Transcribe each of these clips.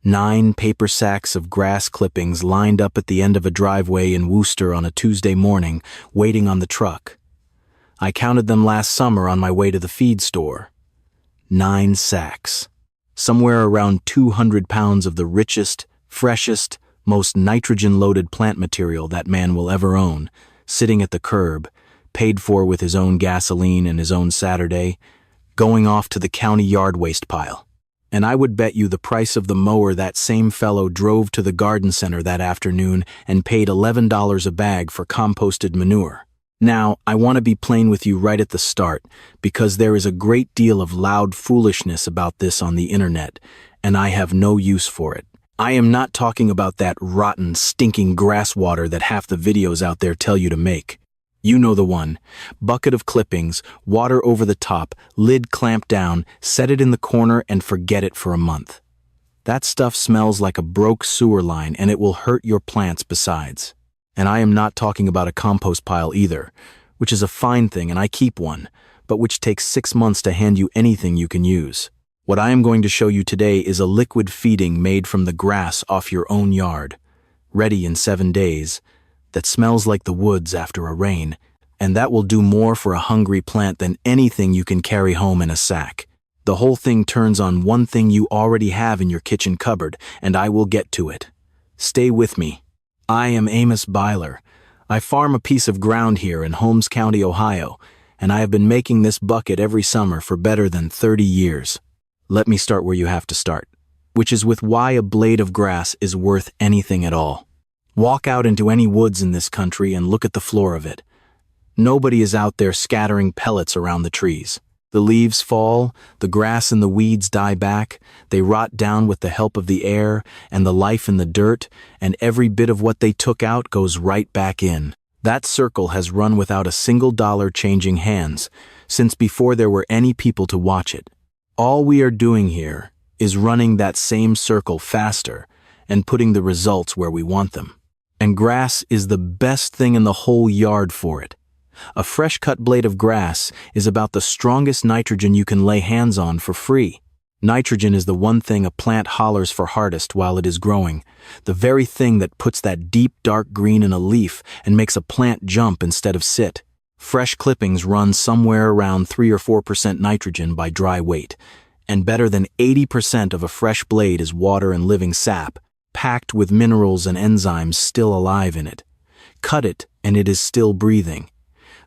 9 paper sacks of grass clippings lined up at the end of a driveway in Worcester on a Tuesday morning, waiting on the truck. I counted them last summer on my way to the feed store. 9 sacks. Somewhere around 200 pounds of the richest, freshest, most nitrogen-loaded plant material that man will ever own, sitting at the curb, paid for with his own gasoline and his own Saturday, going off to the county yard waste pile. And I would bet you the price of the mower that same fellow drove to the garden center that afternoon and paid $11 a bag for composted manure. Now, I want to be plain with you right at the start, because there is a great deal of loud foolishness about this on the internet, and I have no use for it. I am not talking about that rotten, stinking grass water that half the videos out there tell you to make. You know the one. Bucket of clippings, water over the top, lid clamped down, set it in the corner and forget it for a month. That stuff smells like a broke sewer line and it will hurt your plants besides. And I am not talking about a compost pile either, which is a fine thing and I keep one, but which takes 6 months to hand you anything you can use. What I am going to show you today is a liquid feeding made from the grass off your own yard, ready in 7 days, that smells like the woods after a rain, and that will do more for a hungry plant than anything you can carry home in a sack. The whole thing turns on one thing you already have in your kitchen cupboard, and I will get to it. Stay with me. I am Amos Byler. I farm a piece of ground here in Holmes County, Ohio, and I have been making this bucket every summer for better than 30 years. Let me start where you have to start, which is with why a blade of grass is worth anything at all. Walk out into any woods in this country and look at the floor of it. Nobody is out there scattering pellets around the trees. The leaves fall, the grass and the weeds die back, they rot down with the help of the air and the life in the dirt, and every bit of what they took out goes right back in. That circle has run without a single dollar changing hands, since before there were any people to watch it. All we are doing here is running that same circle faster and putting the results where we want them. And grass is the best thing in the whole yard for it. A fresh-cut blade of grass is about the strongest nitrogen you can lay hands on for free. Nitrogen is the one thing a plant hollers for hardest while it is growing, the very thing that puts that deep dark green in a leaf and makes a plant jump instead of sit. Fresh clippings run somewhere around 3 or 4% nitrogen by dry weight, and better than 80% of a fresh blade is water and living sap, packed with minerals and enzymes still alive in it. Cut it, and it is still breathing.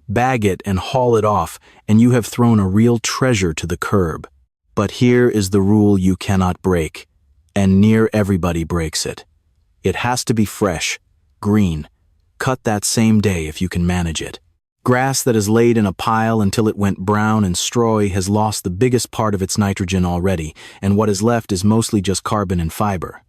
Bag it and haul it off, and you have thrown a real treasure to the curb. But here is the rule you cannot break, and near everybody breaks it. It has to be fresh, green. Cut that same day if you can manage it. Grass that is laid in a pile until it went brown and strawy has lost the biggest part of its nitrogen already, and what is left is mostly just carbon and fiber.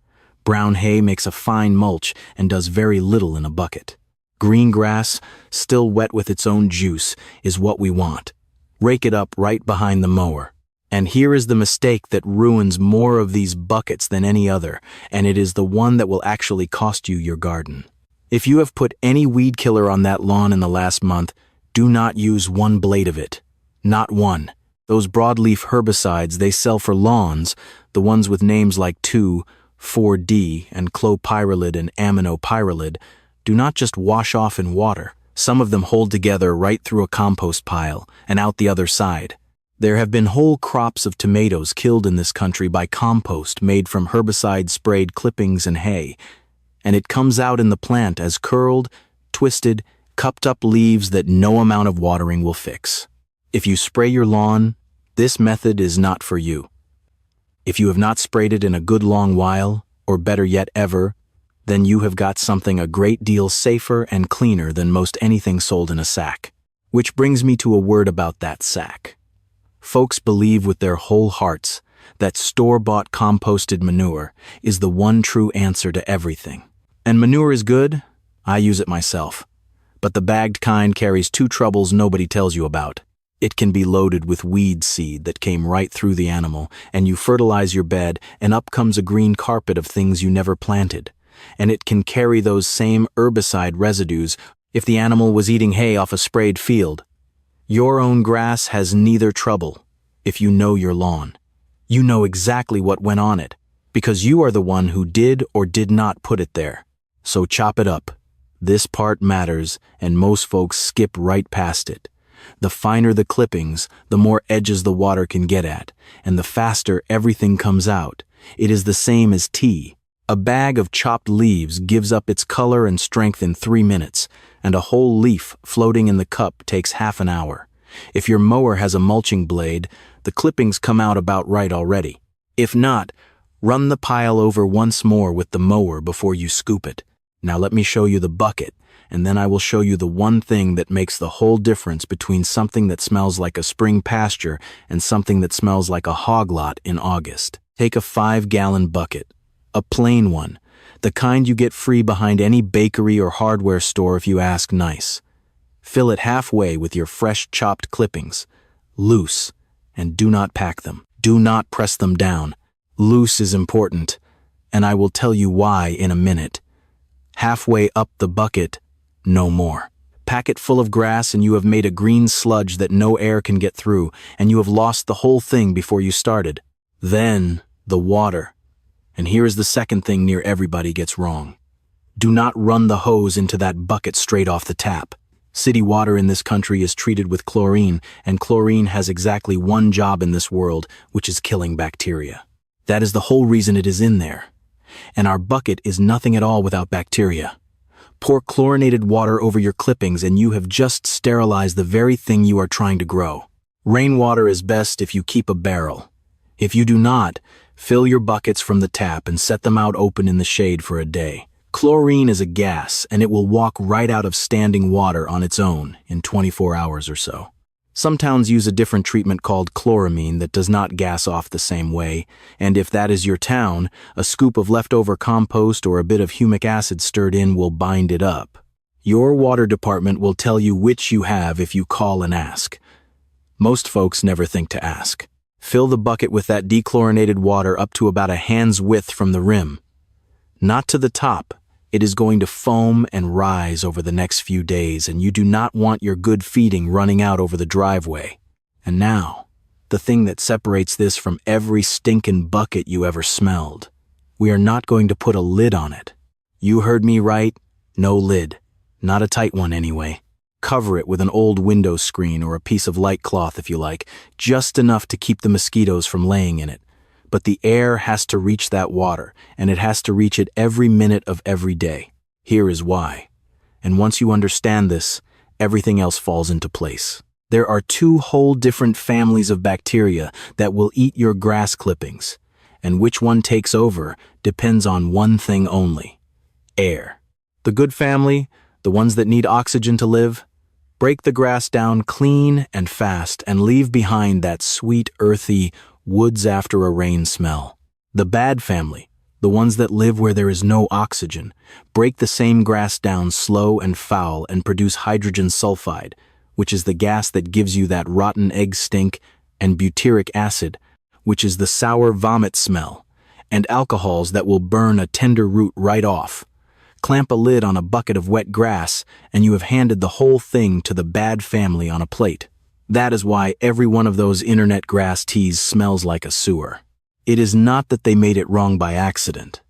Brown hay makes a fine mulch and does very little in a bucket. Green grass, still wet with its own juice, is what we want. Rake it up right behind the mower. And here is the mistake that ruins more of these buckets than any other, and it is the one that will actually cost you your garden. If you have put any weed killer on that lawn in the last month, do not use one blade of it. Not one. Those broadleaf herbicides they sell for lawns, the ones with names like 2,4-D and clopyralid and aminopyralid, do not just wash off in water. Some of them hold together right through a compost pile and out the other side. There have been whole crops of tomatoes killed in this country by compost made from herbicide-sprayed clippings and hay, and it comes out in the plant as curled, twisted, cupped-up leaves that no amount of watering will fix. If you spray your lawn, this method is not for you. If you have not sprayed it in a good long while, or better yet ever, then you have got something a great deal safer and cleaner than most anything sold in a sack. Which brings me to a word about that sack. Folks believe with their whole hearts that store-bought composted manure is the one true answer to everything. And manure is good. I use it myself. But the bagged kind carries 2 troubles nobody tells you about. It can be loaded with weed seed that came right through the animal, and you fertilize your bed, and up comes a green carpet of things you never planted. And it can carry those same herbicide residues if the animal was eating hay off a sprayed field. Your own grass has neither trouble if you know your lawn. You know exactly what went on it. because you are the one who did or did not put it there. So chop it up. This part matters, and most folks skip right past it. The finer the clippings, the more edges the water can get at, and the faster everything comes out. It is the same as tea. A bag of chopped leaves gives up its color and strength in 3 minutes, and a whole leaf floating in the cup takes half an hour. If your mower has a mulching blade, the clippings come out about right already. If not, run the pile over once more with the mower before you scoop it. Now let me show you the bucket, and then I will show you the one thing that makes the whole difference between something that smells like a spring pasture and something that smells like a hog lot in August. Take a 5-gallon bucket, a plain one, the kind you get free behind any bakery or hardware store if you ask nice. Fill it halfway with your fresh chopped clippings, loose, and do not pack them. Do not press them down. Loose is important, and I will tell you why in a minute. Halfway up the bucket, no more. Pack it full of grass and you have made a green sludge that no air can get through, and you have lost the whole thing before you started. Then, the water. And here is the second thing near everybody gets wrong. Do not run the hose into that bucket straight off the tap. City water in this country is treated with chlorine, and chlorine has exactly one job in this world, which is killing bacteria. That is the whole reason it is in there. And our bucket is nothing at all without bacteria. Pour chlorinated water over your clippings and you have just sterilized the very thing you are trying to grow. Rainwater is best if you keep a barrel. If you do not, fill your buckets from the tap and set them out open in the shade for a day. Chlorine is a gas, and it will walk right out of standing water on its own in 24 hours or so. Some towns use a different treatment called chloramine that does not gas off the same way, and if that is your town, a scoop of leftover compost or a bit of humic acid stirred in will bind it up. Your water department will tell you which you have if you call and ask. Most folks never think to ask. Fill the bucket with that dechlorinated water up to about a hand's width from the rim. Not to the top. It is going to foam and rise over the next few days, and you do not want your good feeding running out over the driveway. And now, the thing that separates this from every stinkin' bucket you ever smelled. We are not going to put a lid on it. You heard me right, no lid. Not a tight one anyway. Cover it with an old window screen or a piece of light cloth if you like, just enough to keep the mosquitoes from laying in it. But the air has to reach that water, and it has to reach it every minute of every day. Here is why. And once you understand this, everything else falls into place. There are 2 whole different families of bacteria that will eat your grass clippings, and which one takes over depends on one thing only: air. The good family, the ones that need oxygen to live, break the grass down clean and fast and leave behind that sweet, earthy, woods after a rain smell. The bad family, the ones that live where there is no oxygen, break the same grass down slow and foul and produce hydrogen sulfide, which is the gas that gives you that rotten egg stink, and butyric acid, which is the sour vomit smell, and alcohols that will burn a tender root right off. Clamp a lid on a bucket of wet grass, and you have handed the whole thing to the bad family on a plate. That is why every one of those internet grass teas smells like a sewer. It is not that they made it wrong by accident.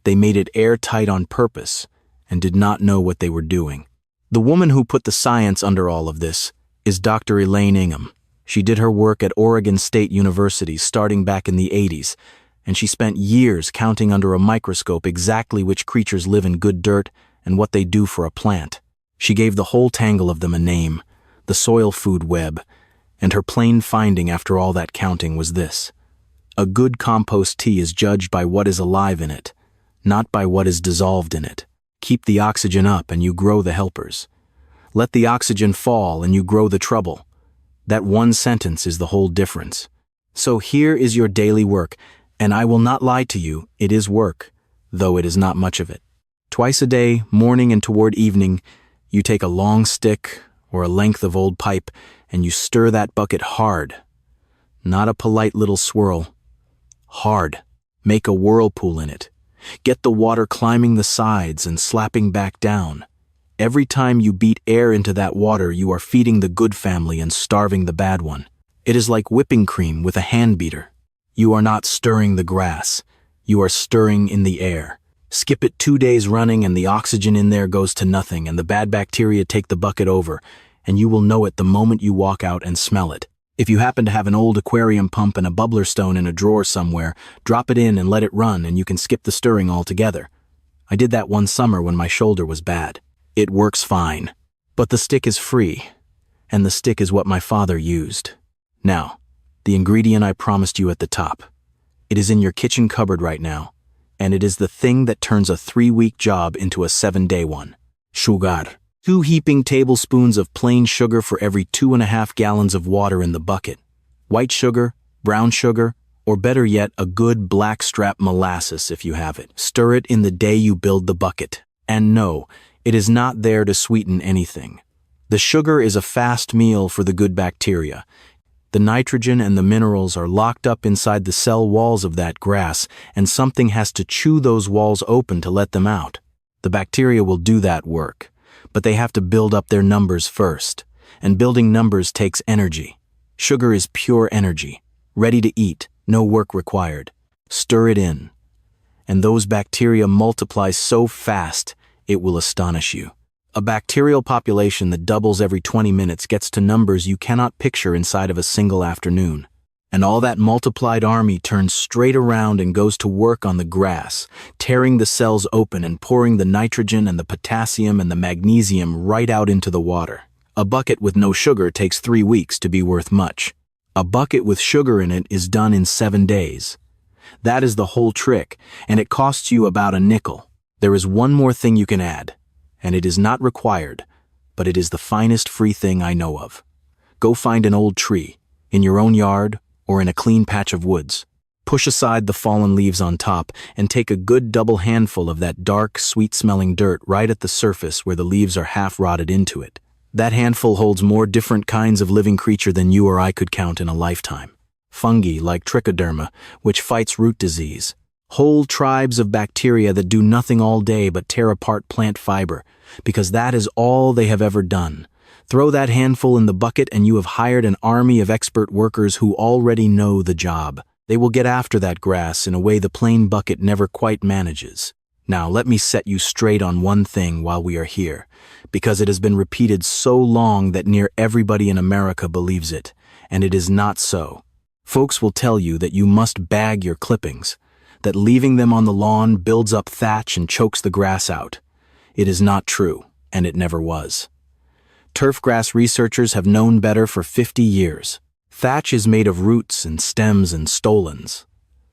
They made it airtight on purpose and did not know what they were doing. The woman who put the science under all of this is Dr. Elaine Ingham. She did her work at Oregon State University starting back in the 80s, and she spent years counting under a microscope exactly which creatures live in good dirt and what they do for a plant. She gave the whole tangle of them a name: the soil food web, and her plain finding after all that counting was this: a good compost tea is judged by what is alive in it, not by what is dissolved in it. Keep the oxygen up and you grow the helpers. Let the oxygen fall and you grow the trouble. That one sentence is the whole difference. So here is your daily work, and I will not lie to you, it is work, though it is not much of it. Twice a day, morning and toward evening, you take a long stick or a length of old pipe, and you stir that bucket hard. Not a polite little swirl. Hard. Make a whirlpool in it. Get the water climbing the sides and slapping back down. Every time you beat air into that water, you are feeding the good family and starving the bad one. It is like whipping cream with a hand beater. You are not stirring the grass. You are stirring in the air. Skip it 2 days running and the oxygen in there goes to nothing and the bad bacteria take the bucket over, and you will know it the moment you walk out and smell it. If you happen to have an old aquarium pump and a bubbler stone in a drawer somewhere, drop it in and let it run and you can skip the stirring altogether. I did that one summer when my shoulder was bad. It works fine. But the stick is free, and the stick is what my father used. Now, the ingredient I promised you at the top. It is in your kitchen cupboard right now, and it is the thing that turns a 3-week job into a 7-day one. Sugar. 2 heaping tablespoons of plain sugar for every 2.5 gallons of water in the bucket. White sugar, brown sugar, or better yet, a good blackstrap molasses if you have it. Stir it in the day you build the bucket. And no, it is not there to sweeten anything. The sugar is a fast meal for the good bacteria. The nitrogen and the minerals are locked up inside the cell walls of that grass, and something has to chew those walls open to let them out. The bacteria will do that work, but they have to build up their numbers first, and building numbers takes energy. Sugar is pure energy, ready to eat, no work required. Stir it in, and those bacteria multiply so fast it will astonish you. A bacterial population that doubles every 20 minutes gets to numbers you cannot picture inside of a single afternoon. And all that multiplied army turns straight around and goes to work on the grass, tearing the cells open and pouring the nitrogen and the potassium and the magnesium right out into the water. A bucket with no sugar takes 3 weeks to be worth much. A bucket with sugar in it is done in 7 days. That is the whole trick, and it costs you about a nickel. There is one more thing you can add. And it is not required, but it is the finest free thing I know of. Go find an old tree, in your own yard or in a clean patch of woods. Push aside the fallen leaves on top and take a good double handful of that dark, sweet-smelling dirt right at the surface where the leaves are half rotted into it. That handful holds more different kinds of living creature than you or I could count in a lifetime. Fungi like trichoderma, which fights root disease. Whole tribes of bacteria that do nothing all day but tear apart plant fiber, because that is all they have ever done. Throw that handful in the bucket and you have hired an army of expert workers who already know the job. They will get after that grass in a way the plain bucket never quite manages. Now let me set you straight on one thing while we are here, because it has been repeated so long that near everybody in America believes it, and it is not so. Folks will tell you that you must bag your clippings, that leaving them on the lawn builds up thatch and chokes the grass out. It is not true, and it never was. Turfgrass researchers have known better for 50 years. Thatch is made of roots and stems and stolons,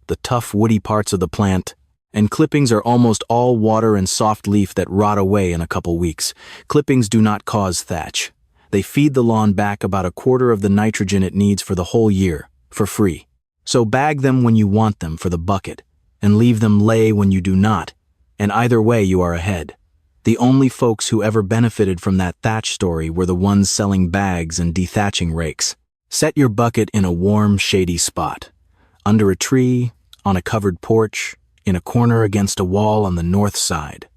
the tough woody parts of the plant, and clippings are almost all water and soft leaf that rot away in a couple weeks. Clippings do not cause thatch. They feed the lawn back about a quarter of the nitrogen it needs for the whole year, for free. So bag them when you want them for the bucket, and leave them lay when you do not, and either way you are ahead. The only folks who ever benefited from that thatch story were the ones selling bags and dethatching rakes. Set your bucket in a warm, shady spot. Under a tree, on a covered porch, in a corner against a wall on the north side.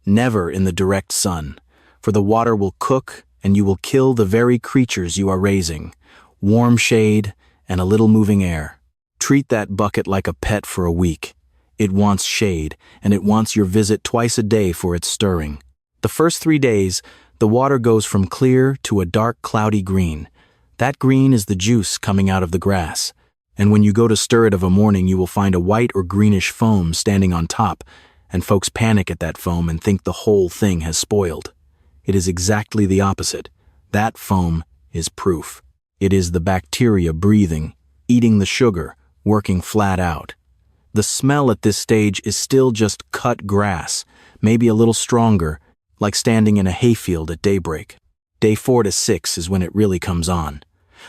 Never in the direct sun, for the water will cook and you will kill the very creatures you are raising. Warm shade and a little moving air. Treat that bucket like a pet for a week. It wants shade, and it wants your visit twice a day for its stirring. The first 3 days, the water goes from clear to a dark, cloudy green. That green is the juice coming out of the grass. And when you go to stir it of a morning, you will find a white or greenish foam standing on top, and folks panic at that foam and think the whole thing has spoiled. It is exactly the opposite. That foam is proof. It is the bacteria breathing, eating the sugar, working flat out. The smell at this stage is still just cut grass, maybe a little stronger, like standing in a hayfield at daybreak. Day 4 to 6 is when it really comes on.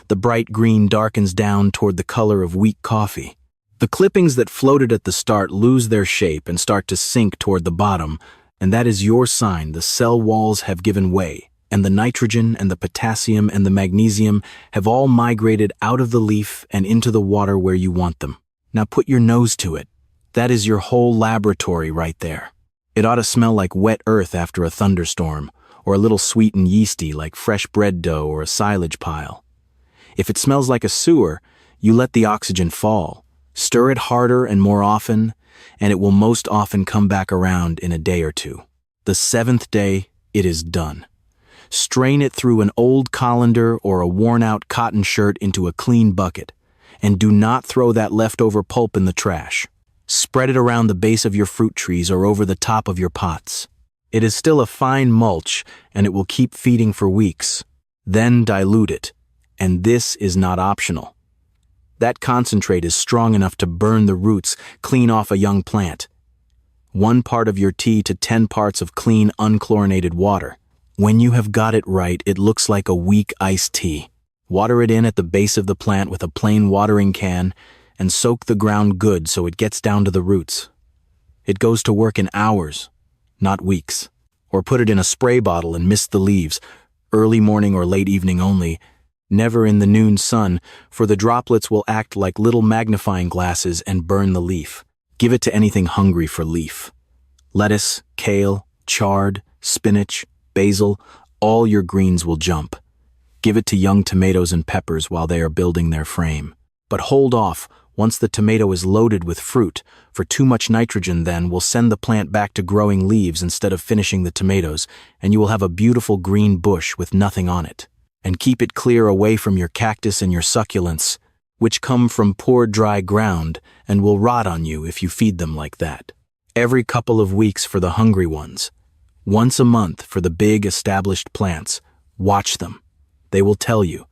The bright green darkens down toward the color of weak coffee. The clippings that floated at the start lose their shape and start to sink toward the bottom, and that is your sign the cell walls have given way, and the nitrogen and the potassium and the magnesium have all migrated out of the leaf and into the water where you want them. Now put your nose to it. That is your whole laboratory right there. It ought to smell like wet earth after a thunderstorm, or a little sweet and yeasty like fresh bread dough or a silage pile. If it smells like a sewer, you let the oxygen fall. Stir it harder and more often, and it will most often come back around in a day or two. The seventh day, it is done. Strain it through an old colander or a worn-out cotton shirt into a clean bucket, and do not throw that leftover pulp in the trash. Spread it around the base of your fruit trees or over the top of your pots. It is still a fine mulch, and it will keep feeding for weeks. Then dilute it, and this is not optional. That concentrate is strong enough to burn the roots clean off a young plant. 1 part of your tea to 10 parts of clean, unchlorinated water. When you have got it right, it looks like a weak iced tea. Water it in at the base of the plant with a plain watering can and soak the ground good so it gets down to the roots. It goes to work in hours, not weeks. Or put it in a spray bottle and mist the leaves, early morning or late evening only, never in the noon sun, for the droplets will act like little magnifying glasses and burn the leaf. Give it to anything hungry for leaf. Lettuce, kale, chard, spinach, basil, all your greens will jump. Give it to young tomatoes and peppers while they are building their frame. But hold off once the tomato is loaded with fruit, for too much nitrogen then will send the plant back to growing leaves instead of finishing the tomatoes, and you will have a beautiful green bush with nothing on it. And keep it clear away from your cactus and your succulents, which come from poor dry ground and will rot on you if you feed them like that. Every couple of weeks for the hungry ones. Once a month for the big established plants. Watch them. They will tell you.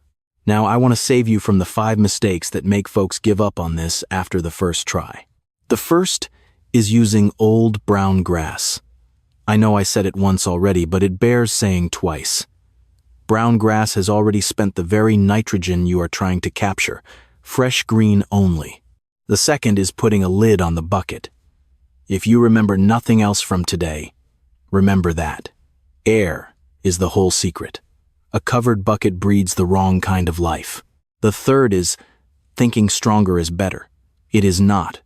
Now I want to save you from the 5 mistakes that make folks give up on this after the first try. The first is using old brown grass. I know I said it once already, but it bears saying twice. Brown grass has already spent the very nitrogen you are trying to capture, fresh green only. The second is putting a lid on the bucket. If you remember nothing else from today, remember that. Air is the whole secret. A covered bucket breeds the wrong kind of life. The third is thinking stronger is better. It is not.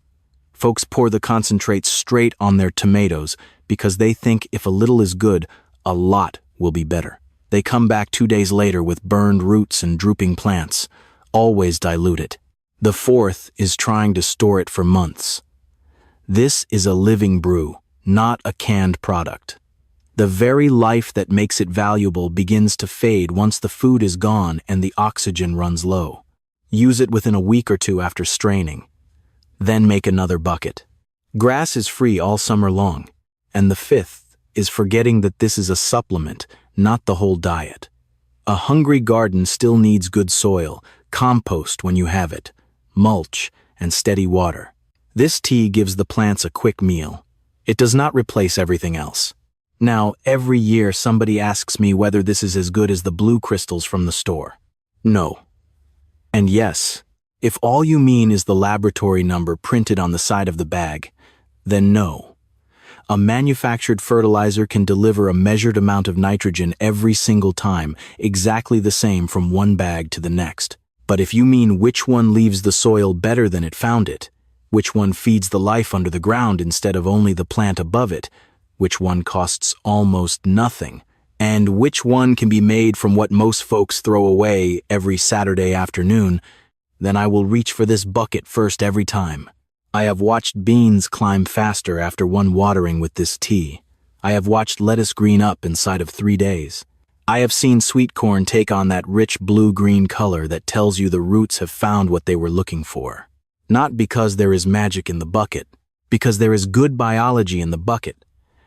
Folks pour the concentrate straight on their tomatoes because they think if a little is good, a lot will be better. They come back 2 days later with burned roots and drooping plants. Always dilute it. The fourth is trying to store it for months. This is a living brew, not a canned product. The very life that makes it valuable begins to fade once the food is gone and the oxygen runs low. Use it within a week or 2 after straining. Then make another bucket. Grass is free all summer long. And the fifth is forgetting that this is a supplement, not the whole diet. A hungry garden still needs good soil, compost when you have it, mulch, and steady water. This tea gives the plants a quick meal. It does not replace everything else. Now, every year somebody asks me whether this is as good as the blue crystals from the store. No. And yes, if all you mean is the laboratory number printed on the side of the bag, then no. A manufactured fertilizer can deliver a measured amount of nitrogen every single time, exactly the same from one bag to the next. But if you mean which one leaves the soil better than it found it, which one feeds the life under the ground instead of only the plant above it, which one costs almost nothing, and which one can be made from what most folks throw away every Saturday afternoon, then I will reach for this bucket first every time. I have watched beans climb faster after one watering with this tea. I have watched lettuce green up inside of 3 days. I have seen sweet corn take on that rich blue-green color that tells you the roots have found what they were looking for. Not because there is magic in the bucket, because there is good biology in the bucket.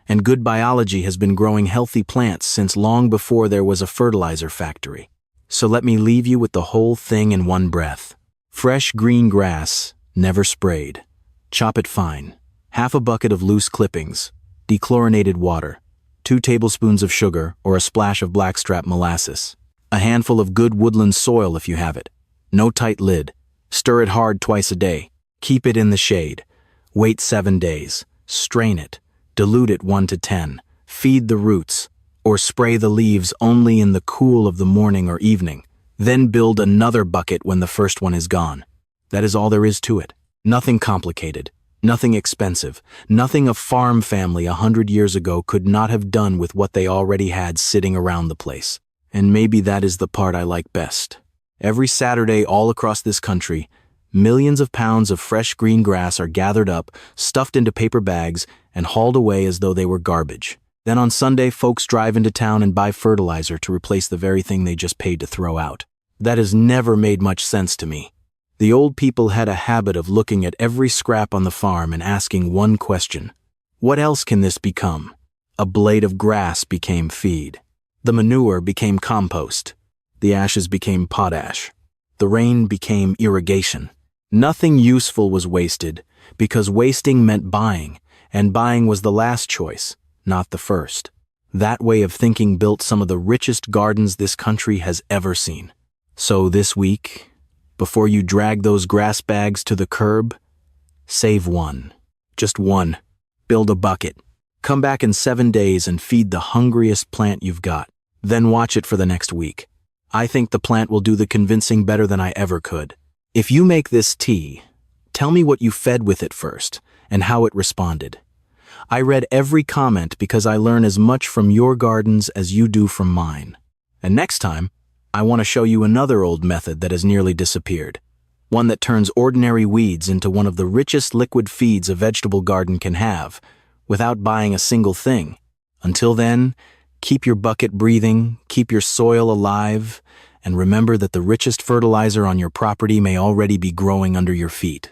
And good biology has been growing healthy plants since long before there was a fertilizer factory. So let me leave you with the whole thing in one breath. Fresh green grass, never sprayed. Chop it fine. 1/2 bucket of loose clippings, dechlorinated water, 2 tablespoons of sugar or a splash of blackstrap molasses. A handful of good woodland soil if you have it. No tight lid. Stir it hard twice a day. Keep it in the shade. Wait 7 days. Strain it. Dilute it 1 to 10. Feed the roots, or spray the leaves only in the cool of the morning or evening. Then build another bucket when the first one is gone. That is all there is to it. Nothing complicated, nothing expensive, nothing a farm family 100 years ago could not have done with what they already had sitting around the place. And maybe that is the part I like best. Every Saturday all across this country, Millions of pounds of fresh green grass are gathered up, stuffed into paper bags, and hauled away as though they were garbage. Then on Sunday, folks drive into town and buy fertilizer to replace the very thing they just paid to throw out. That has never made much sense to me. The old people had a habit of looking at every scrap on the farm and asking one question: what else can this become? A blade of grass became feed. The manure became compost. The ashes became potash. The rain became irrigation. Nothing useful was wasted, because wasting meant buying, and buying was the last choice, not the first. That way of thinking built some of the richest gardens this country has ever seen. So this week, before you drag those grass bags to the curb, save one. Just one. Build a bucket. Come back in 7 days and feed the hungriest plant you've got. Then watch it for the next week. I think the plant will do the convincing better than I ever could. If you make this tea, tell me what you fed with it first and how it responded. I read every comment because I learn as much from your gardens as you do from mine. And next time, I want to show you another old method that has nearly disappeared. One that turns ordinary weeds into one of the richest liquid feeds a vegetable garden can have, without buying a single thing. Until then, keep your bucket breathing, keep your soil alive, and remember that the richest fertilizer on your property may already be growing under your feet.